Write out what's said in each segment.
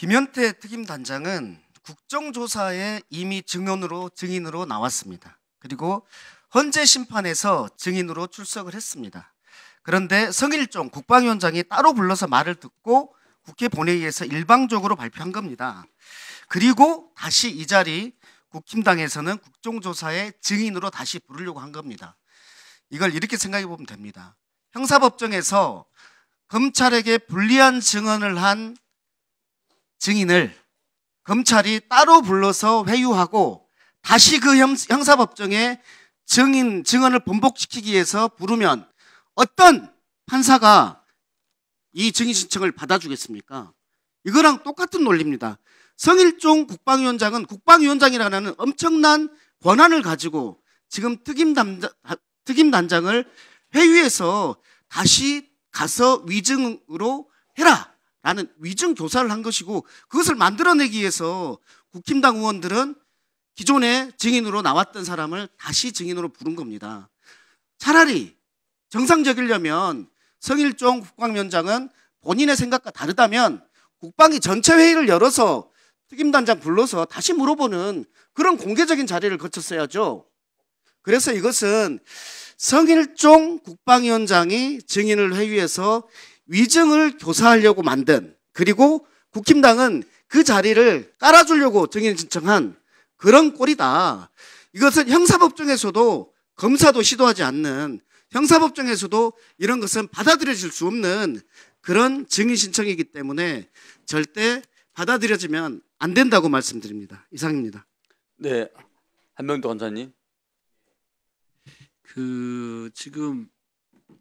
김현태 특임단장은 국정조사에 이미 증인으로 나왔습니다. 그리고 헌재 심판에서 증인으로 출석을 했습니다. 그런데 성일종 국방위원장이 따로 불러서 말을 듣고 국회 본회의에서 일방적으로 발표한 겁니다. 그리고 다시 이 자리 국힘당에서는 국정조사의 증인으로 다시 부르려고 한 겁니다. 이걸 이렇게 생각해 보면 됩니다. 형사법정에서 검찰에게 불리한 증언을 한 증인을 검찰이 따로 불러서 회유하고 다시 그 형사법정에 증언을 번복시키기 위해서 부르면 어떤 판사가 이 증인 신청을 받아주겠습니까? 이거랑 똑같은 논리입니다. 성일종 국방위원장은 국방위원장이라는 엄청난 권한을 가지고 지금 특임단장을 회유해서 다시 가서 위증으로 해라 라는 위증 교사를 한 것이고, 그것을 만들어내기 위해서 국힘당 의원들은 기존에 증인으로 나왔던 사람을 다시 증인으로 부른 겁니다. 차라리 정상적이려면 성일종 국방위원장은 본인의 생각과 다르다면 국방위 전체 회의를 열어서 특임단장 불러서 다시 물어보는 그런 공개적인 자리를 거쳤어야죠. 그래서 이것은 성일종 국방위원장이 증인을 회유해서 위증을 교사하려고 만든, 그리고 국힘당은 그 자리를 깔아주려고 증인 신청한 그런 꼴이다. 이것은 형사법정에서도 검사도 시도하지 않는, 형사법정에서도 이런 것은 받아들여질 수 없는 그런 증인 신청이기 때문에 절대 받아들여지면 안 된다고 말씀드립니다. 이상입니다. 네, 한명도 검사님. 지금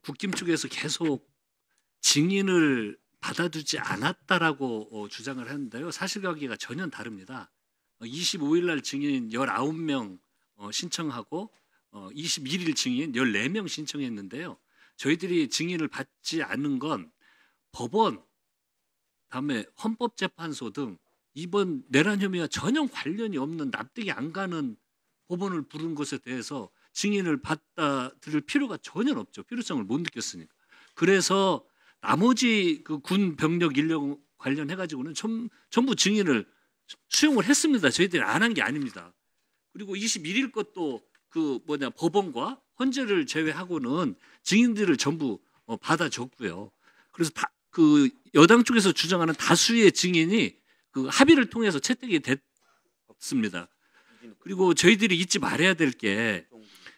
국힘 쪽에서 계속 증인을 받아주지 않았다라고 주장을 했는데요. 사실관계가 전혀 다릅니다. 25일 날 증인 19명 신청하고 21일 증인 14명 신청했는데요. 저희들이 증인을 받지 않는 건 법원, 다음에 헌법재판소 등 이번 내란 혐의와 전혀 관련이 없는, 납득이 안 가는 법원을 부른 것에 대해서 증인을 받아들일 필요가 전혀 없죠. 필요성을 못 느꼈으니까. 그래서 나머지 그 군 병력 인력 관련해 가지고는 전부 증인을 수용을 했습니다. 저희들이 안 한 게 아닙니다. 그리고 21일 것도 법원과 헌재를 제외하고는 증인들을 전부 받아줬고요. 그래서 그 여당 쪽에서 주장하는 다수의 증인이 그 합의를 통해서 채택이 됐습니다. 그리고 저희들이 잊지 말아야 될 게,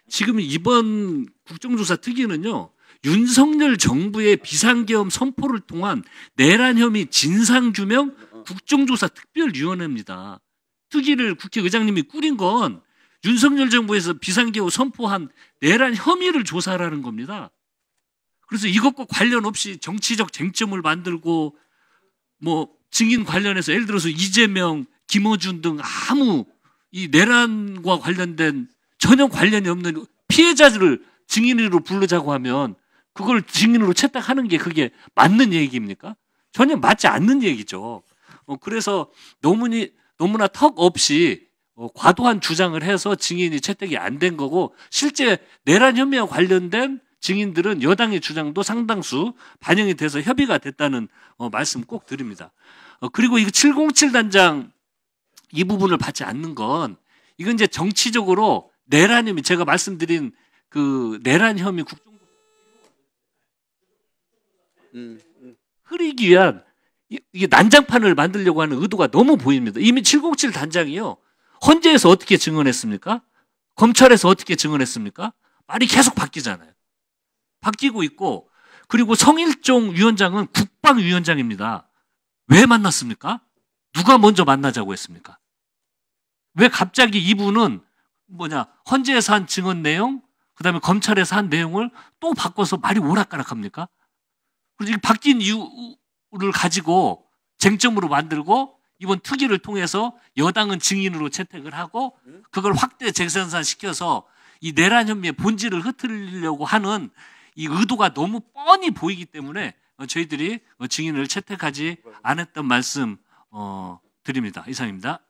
지금 이번 국정조사 특위는요, 윤석열 정부의 비상계엄 선포를 통한 내란 혐의 진상규명 국정조사 특별위원회입니다. 특위를 국회의장님이 꾸린 건 윤석열 정부에서 비상계엄 선포한 내란 혐의를 조사하라는 겁니다. 그래서 이것과 관련 없이 정치적 쟁점을 만들고 증인 관련해서 예를 들어서 이재명, 김어준 등 아무 이 내란과 관련된 전혀 관련이 없는 피해자들을 증인으로 부르자고 하면 그걸 증인으로 채택하는 게 그게 맞는 얘기입니까? 전혀 맞지 않는 얘기죠. 그래서 너무나 턱 없이 과도한 주장을 해서 증인이 채택이 안 된 거고, 실제 내란 혐의와 관련된 증인들은 여당의 주장도 상당수 반영이 돼서 협의가 됐다는 말씀 꼭 드립니다. 그리고 이거 707 단장 이 부분을 받지 않는 건, 이건 이제 정치적으로 내란 혐의, 제가 말씀드린 그 내란 혐의 흐리기 위한 이게 난장판을 만들려고 하는 의도가 너무 보입니다. 이미 707 단장이요, 헌재에서 어떻게 증언했습니까? 검찰에서 어떻게 증언했습니까? 말이 계속 바뀌잖아요. 바뀌고 있고, 그리고 성일종 위원장은 국방위원장입니다. 왜 만났습니까? 누가 먼저 만나자고 했습니까? 왜 갑자기 이분은 헌재에서 한 증언 내용, 그다음에 검찰에서 한 내용을 또 바꿔서 말이 오락가락합니까? 그래서 바뀐 이유를 가지고 쟁점으로 만들고 이번 특위를 통해서 여당은 증인으로 채택을 하고 그걸 확대 재생산시켜서 이 내란 혐의의 본질을 흐트리려고 하는 이 의도가 너무 뻔히 보이기 때문에 저희들이 증인을 채택하지 않았던 말씀 드립니다. 이상입니다.